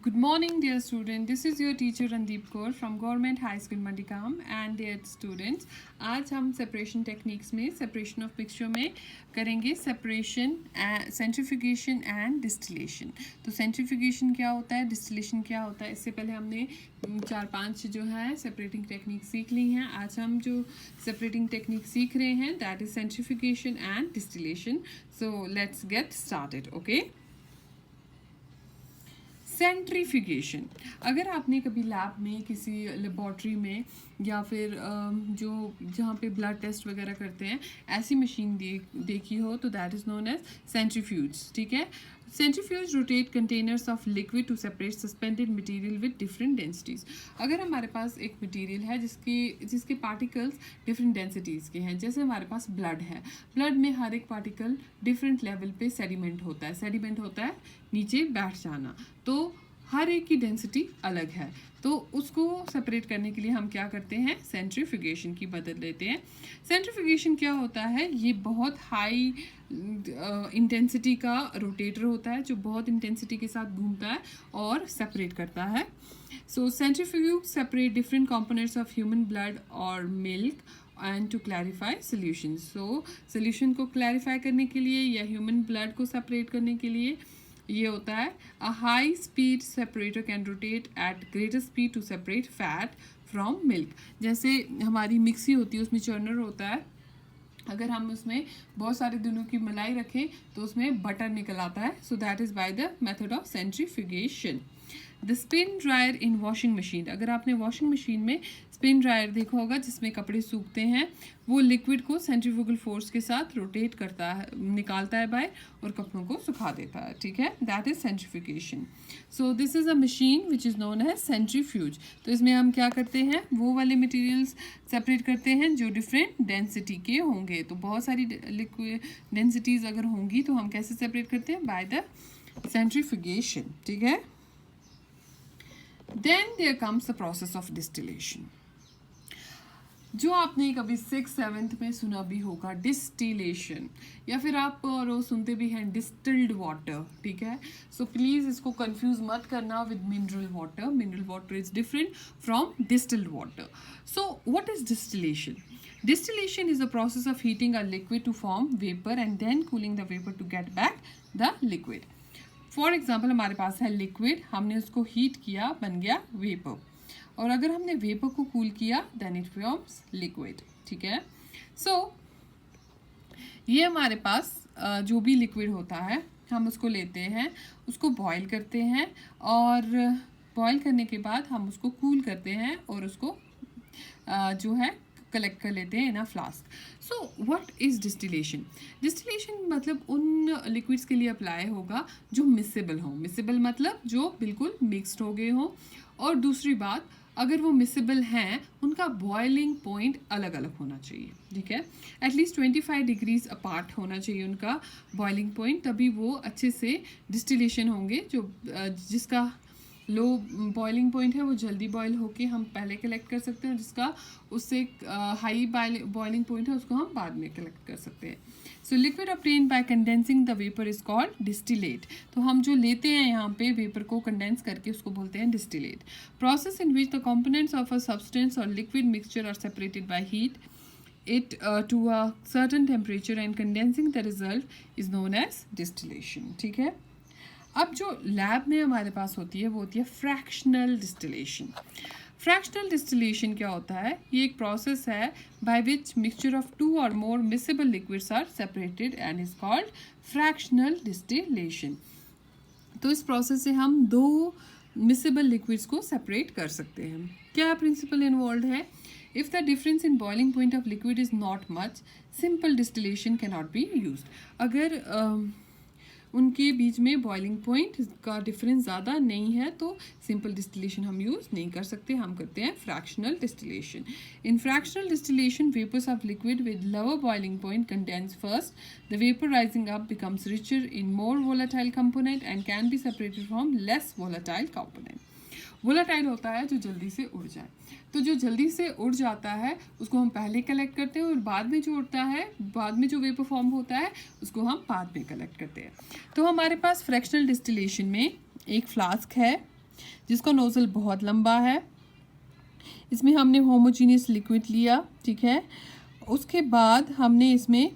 Good morning, dear student. This is your teacher Randeep Kaur from Government High School Mandikam and dear students. आज हम separation techniques में separation of mixture में करेंगे separation centrifugation and distillation. तो centrifugation क्या होता है, distillation क्या होता है, इससे पहले हमने 4-5 जो है सेपरेटिंग टेक्निक सीख ली हैं. आज हम जो सेपरेटिंग टेक्निक सीख रहे हैं that is centrifugation and distillation. So let's get started. Okay, centrifugation. अगर आपने कभी लैब में किसी लेबॉर्ट्री में या फिर जो जहाँ पे ब्लड टेस्ट वगैरह करते हैं ऐसी मशीन देखी हो तो that is known as centrifuge. ठीक है, centrifuge rotate containers of liquid to separate suspended material with different densities. अगर हमारे पास एक मटेरियल है जिसके पार्टिकल्स डिफरेंट डेंसिटीज़ के हैं, जैसे हमारे पास ब्लड है, ब्लड में हर एक पार्टिकल डिफरेंट लेवल पे सेडिमेंट होता है. सेडिमेंट होता है नीचे बैठ जाना, तो हर एक की डेंसिटी अलग है. तो उसको सेपरेट करने के लिए हम क्या करते हैं, सेंट्रीफ्यूगेशन की मदद लेते हैं. सेंट्रीफ्यूगेशन क्या होता है, ये बहुत हाई इंटेंसिटी का रोटेटर होता है जो बहुत इंटेंसिटी के साथ घूमता है और सेपरेट करता है. So centrifuge separate different components of human blood और milk and to clarify solution. So solution को क्लैरिफाई करने के लिए या ह्यूमन ब्लड को सेपरेट करने के लिए ये होता है. A high speed separator can rotate at greater speed to separate fat from milk. जैसे हमारी मिक्सी होती है उसमें चर्नर होता है, अगर हम उसमें बहुत सारे दिनों की मलाई रखें तो उसमें बटर निकल आता है. So that is by the method of centrifugation. The spin dryer in washing machine. अगर आपने वॉशिंग मशीन में स्पिन ड्रायर देखा होगा जिसमें कपड़े सूखते हैं, वो लिक्विड को सेंट्रीफ्यूगल फोर्स के साथ रोटेट करता है, निकालता है बाहर और कपड़ों को सुखा देता है. ठीक है, that is centrifugation. So this is a machine which is known as centrifuge. तो इसमें हम क्या करते हैं, वो वाले मटेरियल्स सेपरेट करते हैं जो डिफरेंट डेंसिटी के होंगे. तो बहुत सारी लिक्विड डेंसिटीज़ अगर होंगी तो हम कैसे सेपरेट करते हैं, बाय द सेंट्रीफ्यूगेशन. ठीक है. Then there comes the process of distillation. जो आपने कभी 6th-7th में सुना भी होगा डिस्टिलेशन, या फिर आप रोज सुनते भी हैं डिस्टिल्ड वाटर. ठीक है, सो प्लीज़ इसको कंफ्यूज मत करना with mineral water. Mineral water is different from distilled water. So what is distillation? Distillation is the process of heating a liquid to form vapor and then cooling the vapor to get back the liquid. For example हमारे पास है liquid, हमने उसको heat किया, बन गया vapour, और अगर हमने वेपर को कूल किया देन इट फॉर्म्स लिक्विड. ठीक है, सो ये हमारे पास जो भी लिक्विड होता है हम उसको लेते हैं, उसको बॉईल करते हैं, और बॉईल करने के बाद हम उसको कूल करते हैं और उसको जो है कलेक्ट कर लेते हैं in a flask. So what is distillation? Distillation मतलब उन लिक्विड्स के लिए अप्लाई होगा जो मिसेबल हों. मिसेबल मतलब जो बिल्कुल मिक्सड हो गए हों. और दूसरी बात, अगर वो मिसेबल हैं उनका बॉइलिंग पॉइंट अलग अलग होना चाहिए. ठीक है, एटलीस्ट 25 डिग्रीज अपार्ट होना चाहिए उनका बॉइलिंग पॉइंट, तभी वो अच्छे से डिस्टिलेशन होंगे. जो जिसका लो बॉइलिंग पॉइंट है वो जल्दी बॉयल होके हम पहले कलेक्ट कर सकते हैं, जिसका उससे हाई बॉइलिंग पॉइंट है उसको हम बाद में कलेक्ट कर सकते हैं. So liquid obtained by condensing the vapour is called distillate. तो हम जो लेते हैं यहाँ पे वेपर को कंडेंस करके उसको बोलते हैं distillate. Process in which the components of a substance और liquid mixture are separated by heat it to a certain temperature and condensing the result is known as distillation. ठीक है, अब जो लैब में हमारे पास होती है वो होती है फ्रैक्शनल डिस्टिलेशन. फ्रैक्शनल डिस्टिलेशन क्या होता है? ये एक प्रोसेस है by which mixture of 2 or more miscible liquids are separated and is called fractional distillation. तो इस प्रोसेस से हम 2 मिसेबल लिक्विड्स को सेपरेट कर सकते हैं. क्या प्रिंसिपल इन्वॉल्व है? If the difference in boiling point of liquid is not much, simple distillation cannot be used. अगर उनके बीच में बॉइलिंग पॉइंट का डिफरेंस ज़्यादा नहीं है तो सिंपल डिस्टिलेशन हम यूज़ नहीं कर सकते, हम करते हैं fractional distillation. In fractional distillation vapours of liquid with lower boiling point condense first. The vapour rising up becomes richer in more volatile component and can be separated from less volatile component. Volatile होता है जो जल्दी से उड़ जाए, तो जो जल्दी से उड़ जाता है उसको हम पहले कलेक्ट करते हैं, और बाद में जो उड़ता है, बाद में जो वेपर फॉर्म होता है उसको हम बाद में कलेक्ट करते हैं. तो हमारे पास फ्रैक्शनल डिस्टिलेशन में एक फ्लास्क है, जिसका नोजल बहुत लंबा है। इसमें हमने होमोजीनियस लिक्विड लिया, ठीक है। उसके बाद हमने इसमें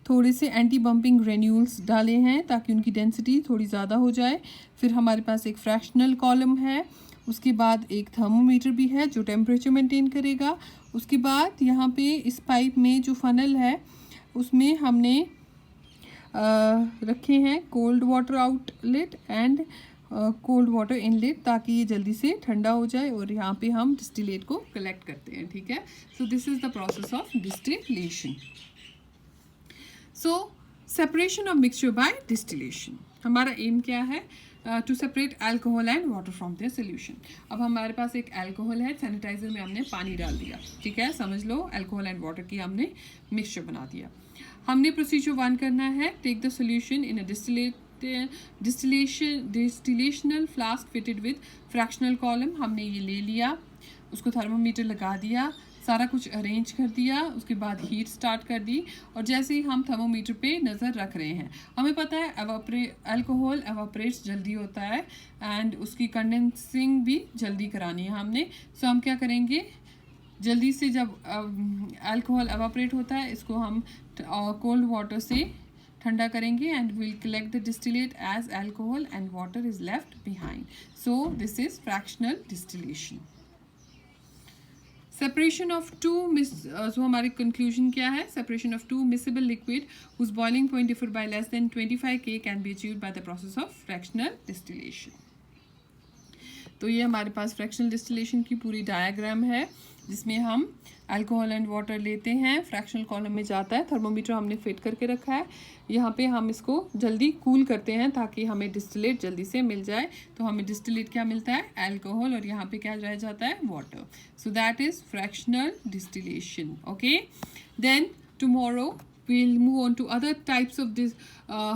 थोड़े से एंटी बम्पिंग ग्रेन्यूल्स डाले हैं ताकि उनकी डेंसिटी थोड़ी ज़्यादा हो जाए। फिर हमारे पास एक फ्रैक्शनल कॉलम है, उसके बाद एक थर्मोमीटर भी है जो टेम्परेचर मेंटेन करेगा। उसके बाद यहाँ पे इस पाइप में जो फनल है उसमें हमने रखे हैं cold water outlet and cold water inlet, ताकि ये जल्दी से ठंडा हो जाए और यहाँ पे हम डिस्टिलेट को कलेक्ट करते हैं, ठीक है। So this is the process of distillation. So separation of mixture by distillation, हमारा एम क्या है? To separate alcohol and water from their solution. अब हमारे पास एक अल्कोहल है, सैनिटाइजर में हमने पानी डाल दिया, ठीक है, समझ लो अल्कोहल एंड वाटर की हमने मिक्सचर बना दिया। हमने प्रोसीजर 1 करना है, take the solution in a distillational flask fitted with fractional column. हमने ये ले लिया, उसको थर्मोमीटर लगा दिया, सारा कुछ अरेंज कर दिया, उसके बाद हीट स्टार्ट कर दी और जैसे ही हम थर्मोमीटर पे नज़र रख रहे हैं, हमें पता है अल्कोहल एवापरेट्स जल्दी होता है एंड उसकी कंडेंसिंग भी जल्दी करानी है हमने। सो हम क्या करेंगे, जल्दी से जब अल्कोहल एवापरेट होता है इसको हम कोल्ड वाटर से ठंडा करेंगे and will collect the distillate as alcohol and water is left behind. So this is fractional distillation. Separation of two so हमारी कंक्लूजन क्या है? Separation of two miscible liquid whose boiling point differ by less than 25 K can be achieved by the process of fractional distillation. तो ये हमारे पास fractional distillation की पूरी diagram है जिसमें हम अल्कोहल एंड वाटर लेते हैं, फ्रैक्शनल कॉलम में जाता है, थर्मोमीटर हमने फिट करके रखा है, यहाँ पे हम इसको जल्दी कूल करते हैं ताकि हमें डिस्टिलेट जल्दी से मिल जाए। तो हमें डिस्टिलेट क्या मिलता है? अल्कोहल, और यहाँ पे क्या रह जाता है? Water. So that is fractional distillation. Okay, then tomorrow we'll move on to other types of this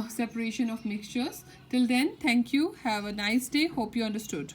separation of mixtures. Till then, thank you, have a nice day, hope you understood.